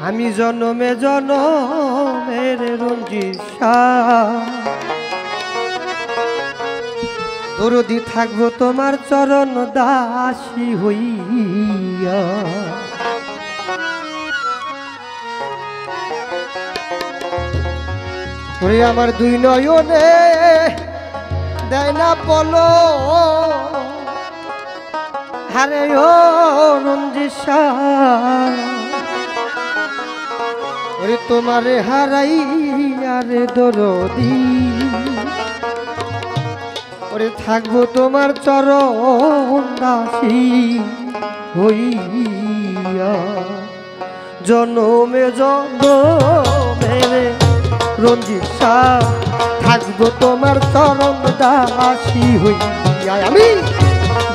আমি জনমে জনমের রঞ্জিত শাহ দরদি থাকবো তোমার চরণ দাসী হইয়া। ওরে আমার দুই নয়নে দেয় না বলো হারে ও রঞ্জিত শাহ, ওরে তোমারে হারাই আরে দরদি, ওরে থাকবো তোমার চরণ দাসী হইয়া। জনমে জনমে রঞ্জিত শাহ থাকবো তোমার চরণ দাসী হইয়া। আমি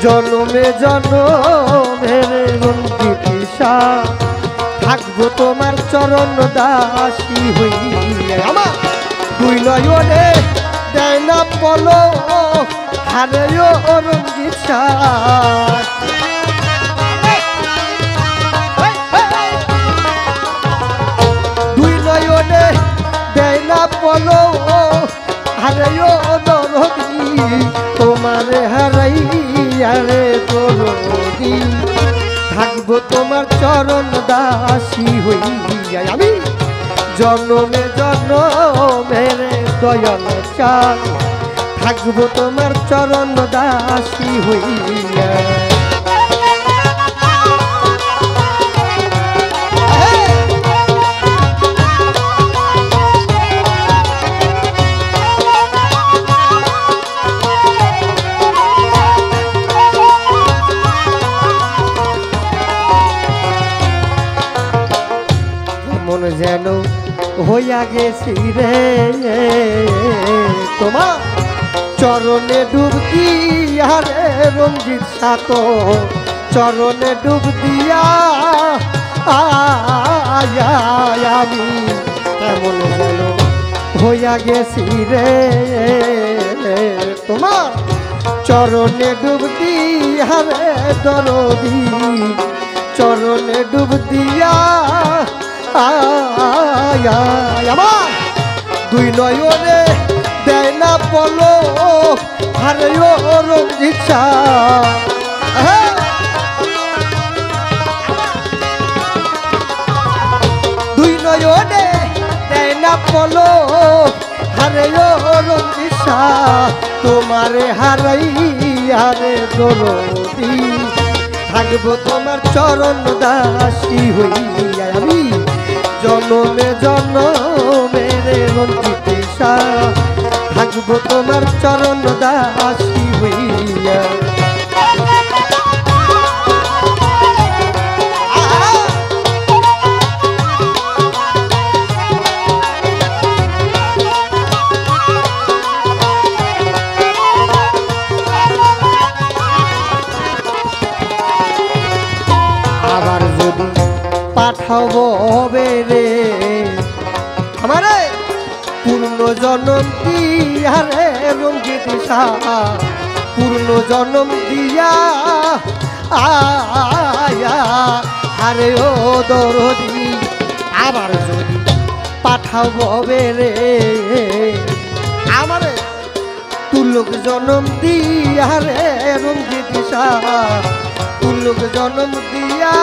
জনমে জনমে রঞ্জিত শাহ থাকবো তোমার চরণ দাসী হইয়া। আমার দুই নয়নে দেয় না বলো হারে ও রঞ্জিত শাহ, দুই নয়নে দেয় না বলো হারে ও দরদি, তোমারে হারাই আরে দরদি থাকবো তোমার চরণ দাসী হইয়া। আমি জনমে জনমের দয়াল চাঁদ থাকবো তোমার চরণ দাসী হইয়া। মন যেন হইয়া গেছি রে তোমার চরণে ডুব দিয়া রে রঞ্জিত শাহ, চরণে ডুব দিয়া আমি কেমন যেন হইয়া গেছি রে তোমার চরণে ডুব দিয়া রে দরদি, চরণে ডুব দিয়া আমার দুই নয়নে দেয় না বলো হারে ও রঞ্জিত শাহ, দুই নয়নে দেয় না বলো হারে ও রঞ্জিত শাহ, তোমারে হারাই হারে দরদি থাকবো তোমার চরণ দাসী হইয়া। আমি জনমে জনমের রঞ্জিত শাহ থাকবো তোমার চরণ দাসী হইয়া। আবার যদি পাঠাবো রে আমারে পূর্ণ জন্ম দিয়া রে রঞ্জিত শাহ, পূর্ণ জন্ম দিয়া আরে ও দরদি, আবার যদি পাঠাবো রে আমারে তুলুক জন্ম দিয়া রে রঞ্জিত শাহ, তুলুক জন্ম দিয়া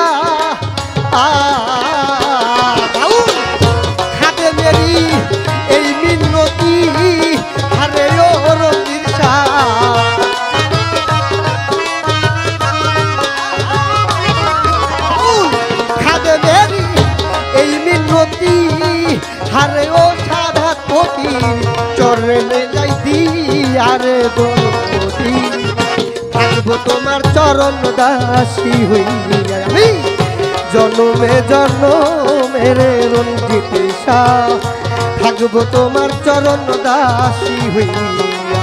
খাদে মেরি এই মিনতি হারে ও রঞ্জিত শাহ, খাদে মেরি এই মিনতি হারে ও সাধা পতি চরণে যাই দিয়ারে দরদি থাকবো তোমার চরণ দাসী হইয়া। আমি জনমে জনমের রঞ্জিত শাহ থাকবো তোমার চরণ দাসী হইয়া।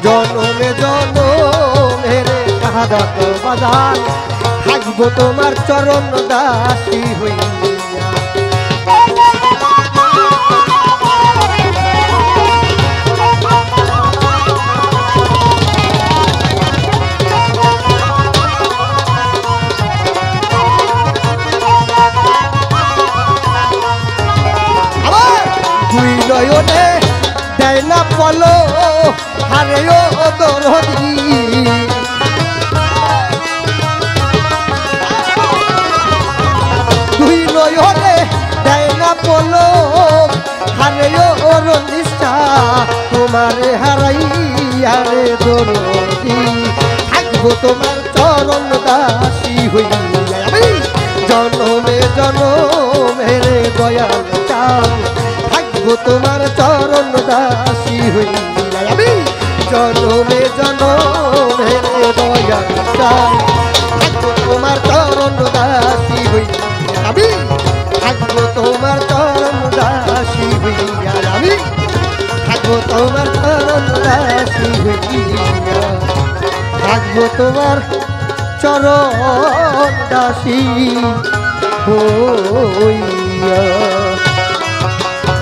জনমে জনমের শাহাদাত বাজার থাকবো তোমার চরণ দাসী হইয়া। পলো হারে ও দরদি দুই নয়নে দেয় না পলো হারে ও রনিষ্ঠা তোমারে হারাইয়া রে দরদি থাকবো তোমার চরণ দাসী হইয়া আমি জনমে জনমে রে দয়াল চাঁদ থাকবো তোমার চরণ দাসী হইয়া আমি জনমে জনমে রে দয়াল চাঁদ থাকবো তোমার চরণ দাসী হইয়া আমি থাকবো তোমার চরণ দাসী হইয়া আমি থাকবো তোমার চরণ দাসী হইয়া থাকবো তোমার চরণ দাসী হইয়া।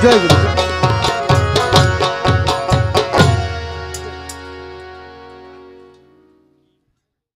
জয় গুরু।